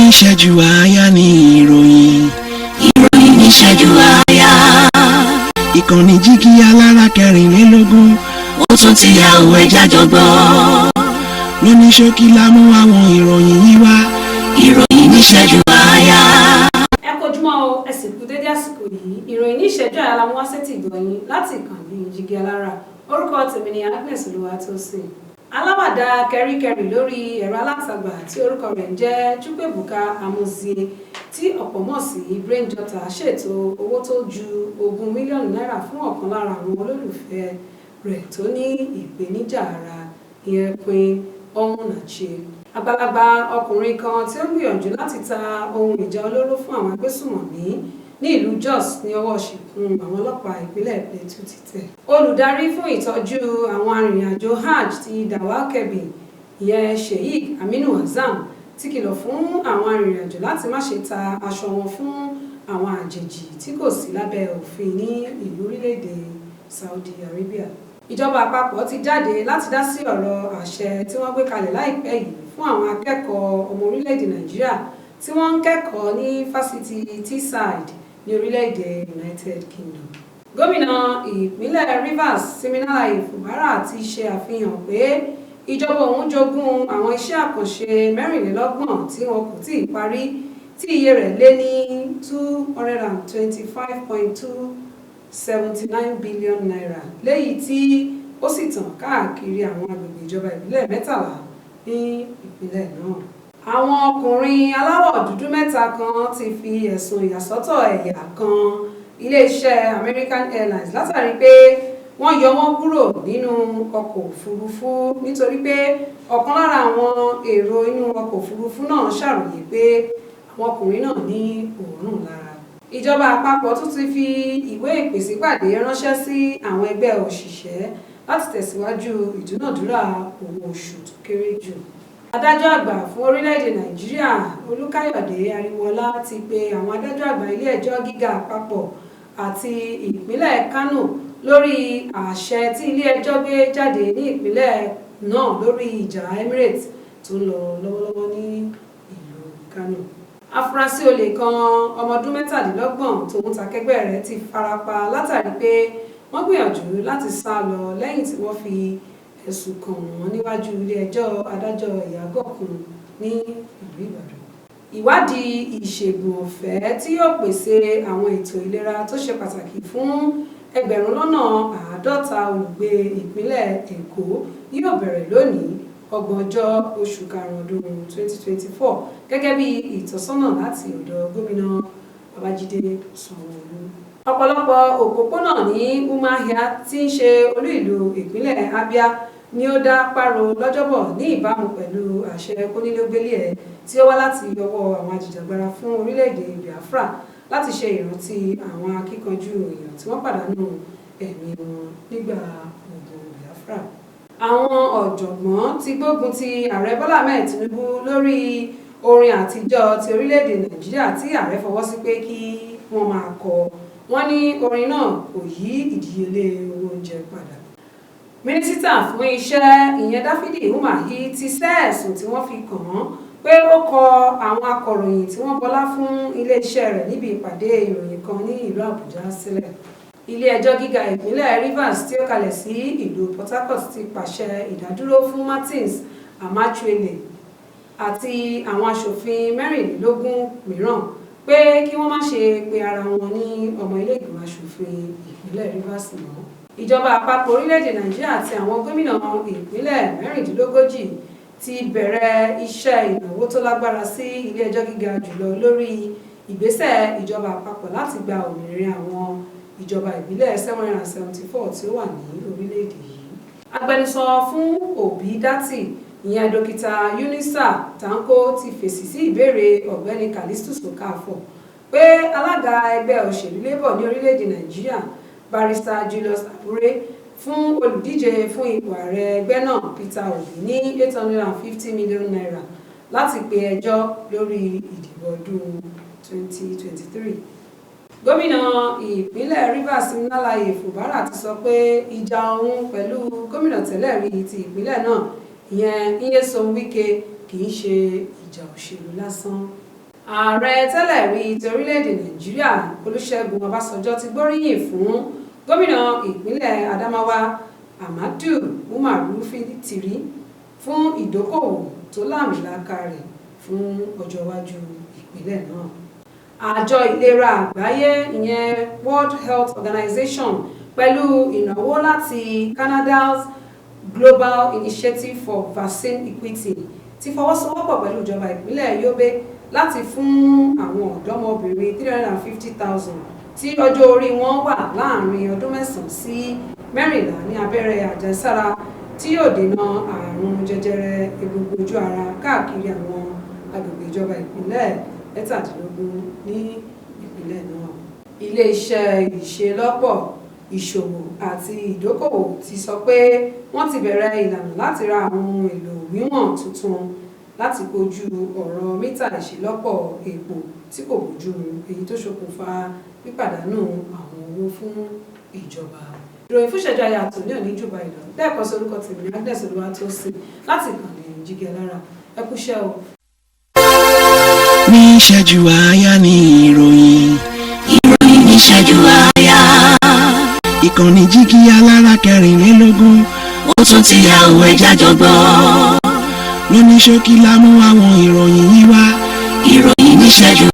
ISEJUWAYA ni ìròyìn ISEJUWAYA. Ìkànnì jígí alára kẹrìnlélógún Ó tún ti yá òwe jájọgbọ́. Lóní ṣókí la mú àwọn ìròyìn yìí wá. Ìròyìn ISEJUWAYA. Ẹ kojúmọ́ o, ẹ sì kú dédé àsìkò yìí. Ìròyìn ní ISEJUWAYA la mú wá sétí ìgbọ̀nyín láti ìkànnì jígí alára. Orúkọ tèmi ni Agnes Olúwatósìn. Aláwàdà kẹríkẹrí lórí ẹ̀rọ alátagbà tí orúkọ rẹ̀ ń jẹ́ Chukwuebuka Amozie tí ọ̀pọ̀ mọ̀ sí Brain Jotter ṣètò owó tó ju 20 mílíọ̀nù náírà fún ọ̀kan lára àwọn olólùfẹ́ rẹ̀ tó ní ìpèníjà ara, ìyẹn Queen Ohun. Àgbàlagbà ọkùnrin kan tí ó gbìyànjú láti ta ohun ìjà olóró fún àwọn agbésùmọ̀mí ní ìlú Jos ní ọwọ́ ṣìkún àwọn ọlọ́pàá ìpínlẹ̀ Plateau ti tẹ̀. Olùdarí fún ìtọ́jú àwọn arìnrìn-àjò hajj ti Dawakebe, ìyẹn Sheikh Aminu Azam, ti kìlọ̀ fún àwọn arìnrìn-àjò láti má ṣe ta aṣọ wọn fún àwọn àjèjì tí kò sí lábẹ́ òfin ní ìlú orílẹ̀-èdè Saudi Arabia. Ìjọba àpapọ̀ ti jáde láti dá sí ọ̀rọ̀ àṣẹ tí wọ́n gbé kalẹ̀ láìpẹ́ yìí fún àwọn akẹ́kọ̀ọ́ ọmọ orílẹ̀-èdè Nàìjíríà tí wọ́n ń kẹ́kọ̀ọ́ ní fásitì Teesside ní orílẹ̀-èdè United Kingdom. Gómìnà ìpínlẹ̀ Rivers Siminalayi Kubara ti ṣe àfihàn pé ìjọba òun jogún àwọn iṣẹ́ àkànṣe 24 tí wọn kò tíì parí tí iye rẹ̀ lé ní 225.279 billion naira, léyìí tí ó sì tàn káàkiri àwọn agbègbè ìjọba ìbílẹ̀ 13 ní ìpínlẹ̀ náà. Àwọn ọkùnrin aláwọ̀ dúdú mẹ́ta kan ti fi ẹ̀sùn ìyàsọ́tọ̀ ẹ̀yà kan iléeṣẹ́ American Airlines látàrí pé wọ́n yọ wọ́n kúrò nínú ọkọ̀ òfurufú nítorí pé ọ̀kan lára àwọn èrò inú ọkọ̀ òfurufú náà ṣàròyé pé àwọn ọkùnrin náà ní òórùn lára. Ìjọba àpapọ̀ tún ti fi ìwé ìpèsípàdé ránṣẹ́ sí àwọn ẹgbẹ́ òṣìṣẹ́ láti tẹ̀síwájú ìdúnàdúrà owó oṣù tó kéré jù. Adájọ́ àgbà fún orílẹ̀-èdè Nàìjíríà Olúkáyọ̀dé Aríwọlá ti pe àwọn adájọ́ àgbà ilé ẹjọ́ gíga àpapọ̀ àti ìpínlẹ̀ Kánò lórí àṣẹ tí ilé ẹjọ́ gbé jáde ní ìpínlẹ̀ náà lórí ìjà Emirates tó ń lọ lọ́wọ́lọ́wọ́ ní ìlú Kánò. Afurasí olè kan ọmọ ọdún 27 tòun takẹgbẹ́ rẹ̀ ti farapa látàrí pé wọ́n gbìyànjú láti sá lọ lẹ́yìn tí wọ́n fi ẹ̀sùn kàn wọ́n níwájú ilé ẹjọ́ adájọ́ Ìyágọ̀kun ní ìlú Ìbàdàn. Ìwádìí ìṣègùn ọ̀fẹ́ tí yóò pèsè àwọn ètò ìlera tó ṣe pàtàkì fún 50,000 olùgbé ìpínlẹ̀ Èkó yóò bẹ̀rẹ̀ lónìí 30 oṣù karùn-ún ọdún 2024 gẹ́gẹ́ bí ìtọ́sọ́nà láti ọ̀dọ̀ gómìnà Babájídé Sanwó-Olú. Ọ̀pọ̀lọpọ̀ òpópónà ní Umuahia tí ń ṣe olú ìlú ìpínlẹ̀ Abia ni ó dá páro lọ́jọ́bọ̀ ní ìbámu pẹ̀lú àṣẹ kónílé-ó-gbélé tí ó wá láti ọwọ́ àwọn ajìjàgbara fún orílẹ̀-èdè Biafra láti ṣe ìrántí àwọn akíkanjú èèyàn tí wọ́n pàdánù ẹ̀mí wọn nígbà ogun Biafra. Àwọn ọ̀jọ̀gbọ́n ti gbógun ti ààrẹ Bọ́lá Ahmed Tinubu lórí orin àtijọ́ ti orílẹ̀-èdè Nàìjíríà tí ààrẹ fọwọ́ sí pé kí wọ́n máa kọ. Wọ́n ní orin náà kò yí ìdíyelé owó oúnjẹ padà. Mínísítà fún iṣẹ́ ìyẹn Dáfídì Umahi ti sẹ́ ẹ̀sùn tí wọ́n fi kàn án pé ó kọ àwọn akọ̀ròyìn tí wọ́n bọlá fún iléeṣẹ́ rẹ̀ níbi ìpàdé ìròyìn kan ní ìlú Àbújá sílẹ̀. Ilé ẹjọ́ gíga ìpínlẹ̀ Rivers tí ó kalẹ̀ sí ìlú Port Harcourt ti pàṣẹ ìdádúró fún Martins Amachuele àti àwọn aṣòfin 24 mìíràn pé kí wọ́n má ṣe pe ara wọn ní ọmọ ilé ìgbìmọ̀ aṣòfin ìpínlẹ̀ Rivers mọ́. Ìjọba àpapọ̀ orílẹ̀-èdè Nàìjíríà àti àwọn gómìnà ìpínlẹ̀ 36 ti bẹ̀rẹ̀ iṣẹ́ ìnáwó tó lágbára sí ilé ẹjọ́ gíga jùlọ lórí ìgbésẹ̀ ìjọba àpapọ̀ láti gba òmìnira àwọn ìjọba ìbílẹ̀ 774 tí ó wà ní orílẹ̀-èdè yìí. Agbẹnusọ fún Obi Dati, ìyẹn dókítà Yunisa Tanko, ti fèsì sí ìbéèrè ọ̀gbẹ́ni Callistus Okafor pé alága ẹgbẹ́ òṣèlú Labour ní orílẹ̀-èdè Nàìjíríà Barrister Julius Abure fún olùdíje fún ipò ààrẹ ẹgbẹ́ náà Peter Obi ní 850 million naira láti pe ẹjọ́ lórí ìdìbò ọdún 2023. Gómìnà ìpínlẹ̀ Rivers Siminalayi Kubara ti sọ pé ìjà òun pẹ̀lú gómìnà tẹ́lẹ̀ rí ti ìpínlẹ̀ náà ìyẹn Nyesom Wike kì í ṣe ìjà òṣèlú lásán. ààrẹ tẹ́lẹ̀ rí ti orílẹ̀-èdè Nàìjíríà Olúṣẹ́gun Ọbásanjọ́ ti gbóríyìn fún gómìnà ìpínlẹ̀ Adamawa Ahmadu Umaru Fintiri fún ìdókòwò tó láàmìlaka rẹ̀ fún ọjọ́ iwájú ìpínlẹ̀ náà. Àjọ ìlera àgbáyé ìyẹn World Health Organization pẹ̀lú ìnáwó láti Canada's Global Initiative for Vaccine Equity ti fọwọ́sowọ́pọ̀ pẹ̀lú ìjọba ìpínlẹ̀ Yobe láti fún àwọn ọ̀dọ́mọbìnrin 350,000 tí ọjọ́ orí wọn wà láàrin ọdún 9 sí 14 ní abẹ́rẹ́ àjẹsára tí yóò dènà àrùn jẹjẹrẹ egungun ojú ara káàkiri àwọn agbègbè ìjọba ìpínlẹ̀ 17 ní ìpínlẹ̀ náà. Ilé-iṣẹ́ ìṣelọ́pọ̀ ìṣòwò àti ìdókòwò ti sọ pé wọ́n ti bẹ̀rẹ̀ ìlànà láti ra àwọn ohun èlò wíwọ̀n tuntun láti kojú ọ̀rọ̀ mítà ìṣelọ́pọ̀ epo tí kò bójú mu, èyí tó ṣokùnfà pípàdánù àwọn owó fún ìjọba. Ìròyìn fún ìṣẹ́jú ayé àtò ní òní jùbà ìlọ lẹ́ẹ̀kan sórúkọ tèmi Agnes Olúwatósìn láti ìkànnì Jígẹ Lára. Ẹ kúṣẹ́ o. Ní ìṣẹ́jú àáyá ni ìròyìn ní ìṣẹ́jú àáyá. Ìkànnì Jígẹ Lára 24. Ó tún ti yá o, ẹ jájọ gbọ́. Lóní ṣókí la mú àwọn ìròyìn yìí wá. Ìròyìn ní ìṣẹ́jú